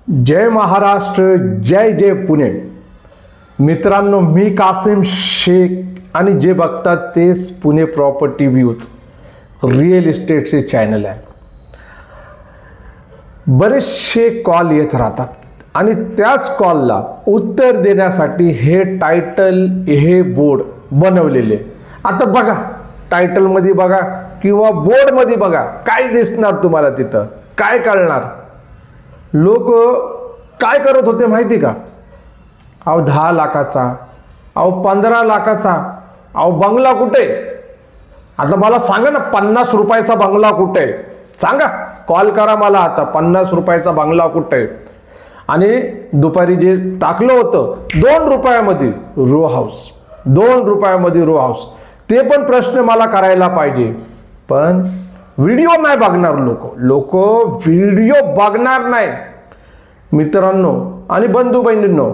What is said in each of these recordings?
जय महाराष्ट्र, जय जय पुणे. मित्रांनो, मी कासिम शेख आणि जे बघतात तेच पुणे प्रॉपर्टी व्ह्यूज रिअल इस्टेटचे चॅनल आहे. बरेचसे कॉल येत राहतात आणि त्याच कॉलला उत्तर देण्यासाठी हे टायटल, हे बोर्ड बनवलेले. आता बघा, टायटलमध्ये बघा किंवा बोर्डमध्ये बघा, काय दिसणार तुम्हाला तिथं, काय कळणार? लोक काय करत होते माहिती का? अहो 10 लाखाचा, अहो 15 लाखाचा, अहो बंगला कुठे? आता मला सांगा ना, 50 रुपयाचा बंगला कुठे? सांगा, कॉल करा मला आता. 50 रुपयाचा बंगला कुठे? आणि दुपारी जे टाकलं होतं 2 रुपयामध्ये रो हाऊस, 2 रुपयामध्ये रो हाऊस. ते पण प्रश्न मला करायला पाहिजे, पण व्हिडिओ नाही बघणार लोक व्हिडिओ बघणार नाही. मित्रांनो आणि बंधू बहिणींनो,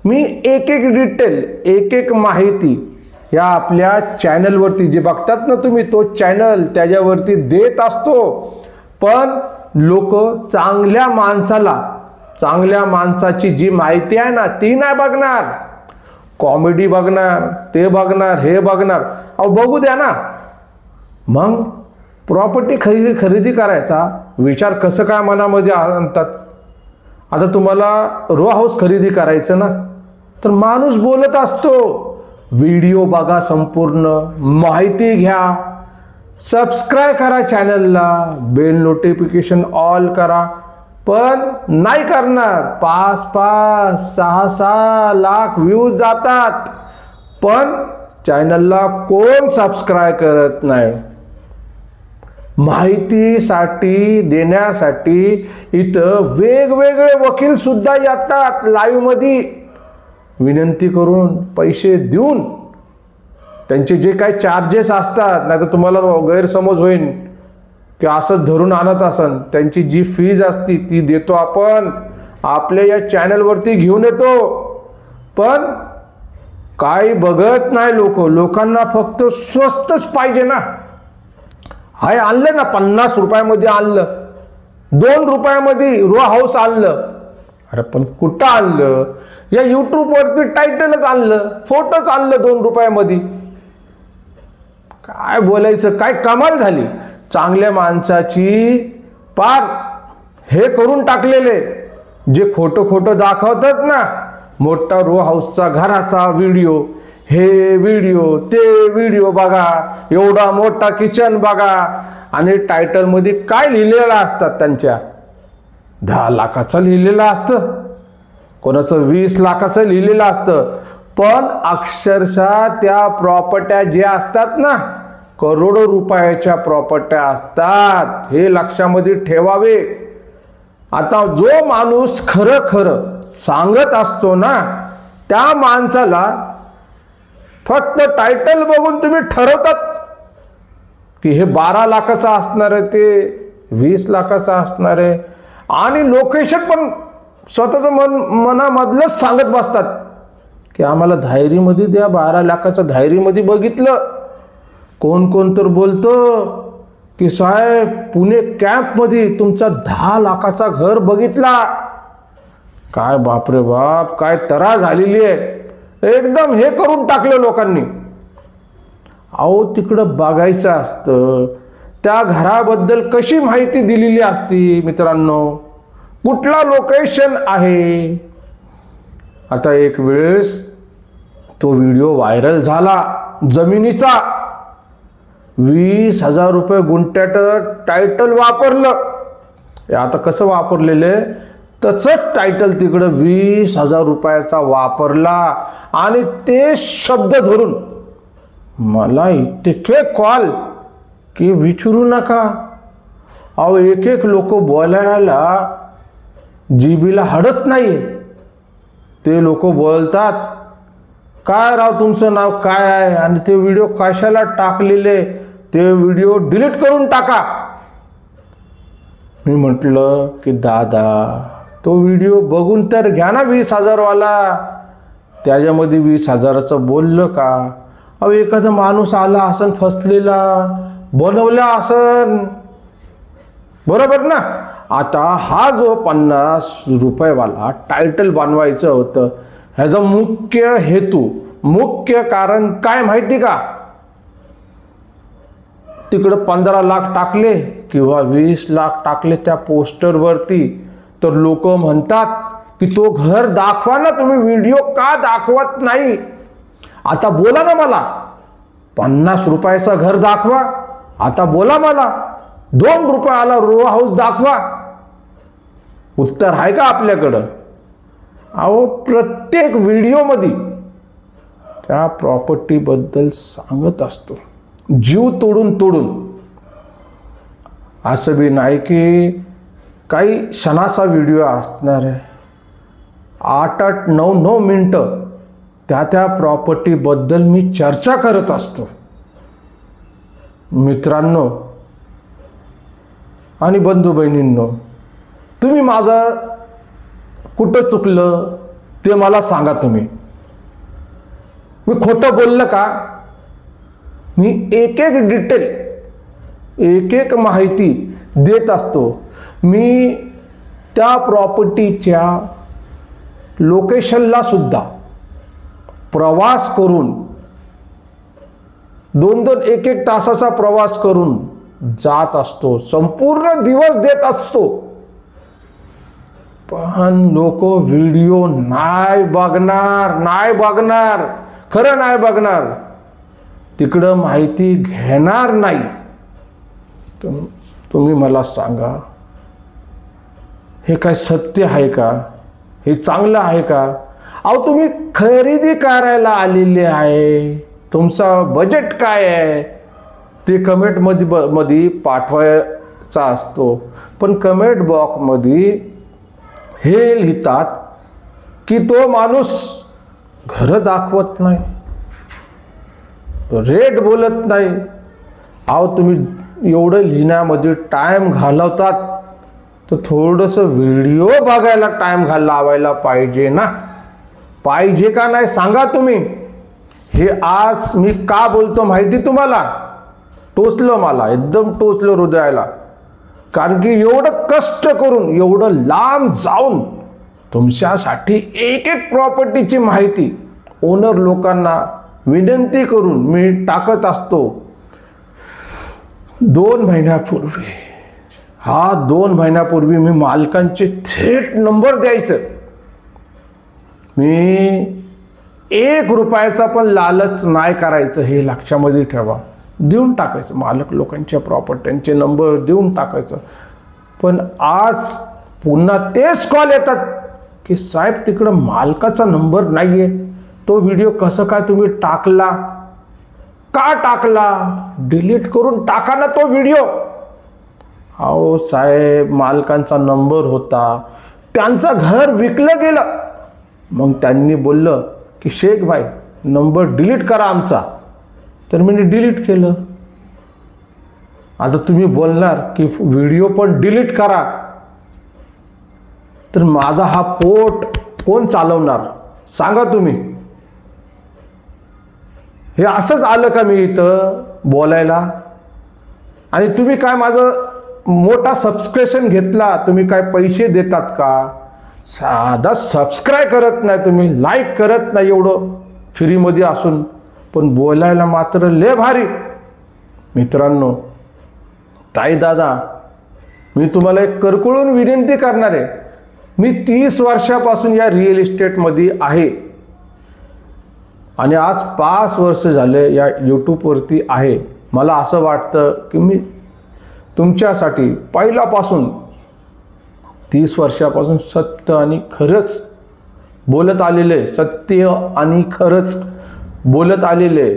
मी एक एक डिटेल, एक एक माहिती या आपल्या चॅनलवरती, जे बघतात ना तुम्ही तो चॅनल, त्याच्यावरती देत असतो. पण लोक चांगल्या माणसाला, चांगल्या माणसाची जी माहिती आहे ना ती नाही बघणार. कॉमेडी बघणार, ते बघणार, हे बघणार. अहो बघू द्या ना. मग प्रॉपर्टी खरेदी करायचा विचार कसं काय मनामध्ये आणतात? आता तुम्हाला रो हाऊस खरेदी करायचं ना, तर माणूस बोलत असतो, व्हिडिओ बघा, संपूर्ण माहिती घ्या, सबस्क्राईब करा चॅनलला, बेल नोटिफिकेशन ऑल करा. पण नाही करणार. 5-5, 6-6 लाख व्ह्यूज जातात, पण चॅनलला कोण सबस्क्राईब करत नाही. माहितीसाठी देण्यासाठी इथं वेगवेगळे वकील सुद्धा येतात लाईव्ह मध्ये, विनंती करून पैसे देऊन. त्यांचे जे काही चार्जेस असतात, नाही तर तुम्हाला गैरसमज होईल की असंच धरून आणत असन, त्यांची जी फीज असती ती देतो आपण, आपल्या या चॅनलवरती घेऊन येतो. पण काही बघत नाही लोकांना फक्त स्वस्तच पाहिजे ना. हाय, आणलं ना 50 रुपयामध्ये आणलं, 2 रुपयामध्ये रो हाऊस आणलं. अरे पण कुठं आणलं? या यूट्यूबवरती टायटलच आणलं, फोटोच आणलं 2 रुपयामध्ये. काय बोलायचं, काय कमाल झाली. चांगल्या माणसाची पार हे करून टाकलेले, जे खोटं दाखवतात ना, मोठा रो हाऊसचा घराचा व्हिडिओ, हे व्हिडिओ, ते व्हिडिओ बघा, एवढा मोठा किचन बघा, आणि टायटलमध्ये काय लिहिलेलं असतात त्यांच्या, 10 लाखाचं लिहिलेलं असतं, कोणाचं 20 लाखाचं लिहिलेलं असतं. पण अक्षरशः त्या प्रॉपर्ट्या ज्या असतात ना, करोडो रुपयाच्या प्रॉपर्ट्या असतात, हे लक्षामध्ये ठेवावे. आता जो माणूस खरं सांगत असतो ना, त्या माणसाला फक्त टायटल बघून तुम्ही ठरवतात की हे 12 लाखाचं असणार आहे, ते 20 लाखाचं असणार आहे. आणि लोकेशन पण स्वतःचं मनामधलंच सांगत बसतात की आम्हाला धायरीमध्ये द्या, 12 लाखाचं धायरीमध्ये बघितलं. कोण तर बोलतो की साहेब पुणे कॅम्पमध्ये तुमचा 10 लाखाचा घर बघितला. काय बापरे बाप, काय तरा झालेली आहे. एकदम हे करून टाकलं लोकांनी. अहो तिकडं बघायचं असतं, त्या घराबद्दल कशी माहिती दिलेली असती मित्रांनो, कुठला लोकेशन आहे. आता एक वेळेस तो व्हिडिओ व्हायरल झाला जमिनीचा. 20,000 रुपये गुंठ्यात टायटल वापरलं. आता कसं वापरलेले, तसंच टायटल तिकडं 20,000 रुपयाचा वापरला. आणि ते शब्द धरून मला इतके कॉल की विचारू नका. अहो एक लोक बोलायला जीबीला हाडच नाही. ते लोक बोलतात, काय राव तुमचं नाव काय आहे आणि ते व्हिडिओ कशाला टाकलेले, ते व्हिडिओ डिलीट करून टाका. मी म्हटलं की दादा, तो व्हिडिओ बघून तर घ्या ना 20,000 वाला. त्याच्यामध्ये 20,000चं बोललं का? अहो एखादा माणूस आला असन फसलेला, बनवला असन, बरोबर ना. आता हा जो 50 रुपयेवाला टायटल बनवायचं होतं, ह्याचा मुख्य हेतू, मुख्य कारण काय माहिती का? तिकडं 15 लाख टाकले किंवा 20 लाख टाकले त्या पोस्टरवरती, तर लोक म्हणतात की तो घर दाखवा ना, तुम्ही व्हिडिओ का दाखवत नाही? आता बोला ना मला, 50 रुपयाचं घर दाखवा. आता बोला मला, 2 रुपयाला रो हाऊस दाखवा. उत्तर आहे का आपल्याकडं? अहो, प्रत्येक व्हिडिओमध्ये त्या प्रॉपर्टीबद्दल सांगत असतो, जीव तोडून तोडून. असं बी नाही की काही क्षणाचा व्हिडिओ असणार आहे, 8-8, 9-9 मिनटं त्या प्रॉपर्टीबद्दल मी चर्चा करत असतो. मित्रांनो आणि बंधू बहिणींनो, तुम्ही माझं कुठं चुकलं ते मला सांगा. तुम्ही, मी खोटं बोललं का? मी एक एक डिटेल, एक एक माहिती देत असतो. मी त्या प्रॉपर्टीच्या लोकेशनला सुद्धा प्रवास करून 2-2, 1-1 तासाचा प्रवास करून जात असतो. संपूर्ण दिवस देत असतो. पण लोक व्हिडिओ नाही बघणार, खरं नाही बघणार, तिकडं माहिती घेणार नाही. तुम्ही मला सांगा, हे काय सत्य आहे का? हे चांगलं आहे का? अहो, तुम्ही खरेदी करायला आलेले आहे, तुमचा बजेट काय आहे ते कमेंट मध्ये पाठवायचा असतो. पण कमेंट बॉक्समध्ये हे लिहितात की तो माणूस घर दाखवत नाही, रेट बोलत नाही. अहो, तुम्ही एवढं लिहिण्यामध्ये टाइम घालवतात, तर थोडंसं व्हिडिओ बघायला टाइम लावायला पाहिजे ना. पाहिजे का नाही सांगा तुम्ही? हे आज मी का बोलतो माहिती तुम्हाला? टोचलं, मला एकदम टोचलं हृदयाला. कारण की एवढं कष्ट करून, एवढं लांब जाऊन तुमच्यासाठी एक एक प्रॉपर्टीची माहिती ओनर लोकांना विनंती करून मी टाकत असतो. 2 महिन्यापूर्वी, 2 महिन्यापूर्वी मी मालकांचे थेट नंबर द्यायचं. मी 1 रुपयाचा पण लालच नाही करायचं, हे लक्षामध्ये ठेवा. देऊन टाकायचं, मालक लोकांच्या प्रॉपर्ट्यांचे नंबर देऊन टाकायचं. पण आज पुन्हा तेच कॉल येतात की साहेब, तिकडं मालकाचा नंबर नाहीये, तो व्हिडिओ कसं काय तुम्ही टाकला? का टाकला? डिलीट करून टाका ना तो व्हिडिओ. अहो साहेब, मालकांचा नंबर होता, त्यांचं घर विकलं गेलं. मग त्यांनी बोललं की शेख भाई, नंबर डिलीट करा आमचा. तर मी डिलीट केलं. आता तुम्ही बोलणार की व्हिडिओ पण डिलीट करा, तर माझा हा पोट कोण चालवणार सांगा तुम्ही? हे असंच आलं का मी इथं बोलायला? आणि तुम्ही काय माझं मोठा सबस्क्रिप्शन घेतला, तुम्ही काय पैसे देतात का? साधा सबस्क्राईब करत नाही तुम्ही, लाईक करत नाही, एवढं फ्रीमध्ये असून. पण बोलायला मात्र लय भारी. मित्रांनो, ताई दादा, मी तुम्हाला एक करकळून विनंती करणार आहे. मी 30 वर्षापासून या रिअल इस्टेटमध्ये आहे आणि आज 5 वर्ष झाले या यूट्यूबवरती आहे. मला असं वाटतं की मी तुमच्यासाठी पहिल्यापासून 30 वर्षापासून सत्य आणि खरंच बोलत आलेले, सत्य आणि खरंच बोलत आलेले,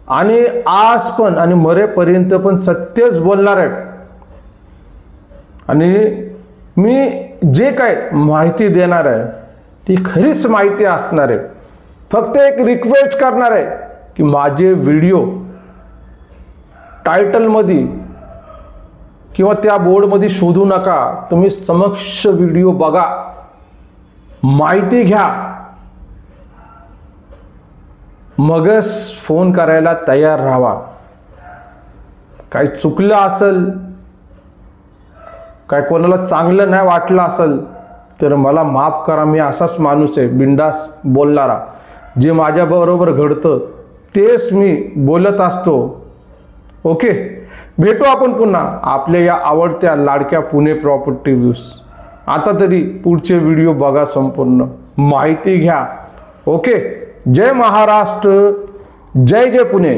आणि आज पण आणि मरेपर्यंत पण सत्यच बोलणार आहे. आणि मी जे काय माहिती देणार आहे ती खरीच माहिती असणार आहे. फक्त एक रिक्वेस्ट करणार आहे की माझे व्हिडिओ टायटलमध्ये किंवा त्या बोर्डमध्ये शोधू नका. तुम्ही समक्ष व्हिडिओ बघा, माहिती घ्या, मगच फोन करायला तयार राहावा. काही चुकलं असेल काय कोणाला चांगलं नाही वाटलं असेल तर मला माफ करा, मी असाच माणूस आहे बिंदास बोलणारा. जे माझ्याबरोबर घडतं तेच मी बोलत असतो. ओके, भेटू आपण पुन्हा आपल्या या आवडत्या लाडक्या पुणे प्रॉपर्टी व्ह्यूज. आता तरी पुढचे व्हिडिओ बघा, संपूर्ण माहिती घ्या. ओके, जय महाराष्ट्र, जय जय पुणे.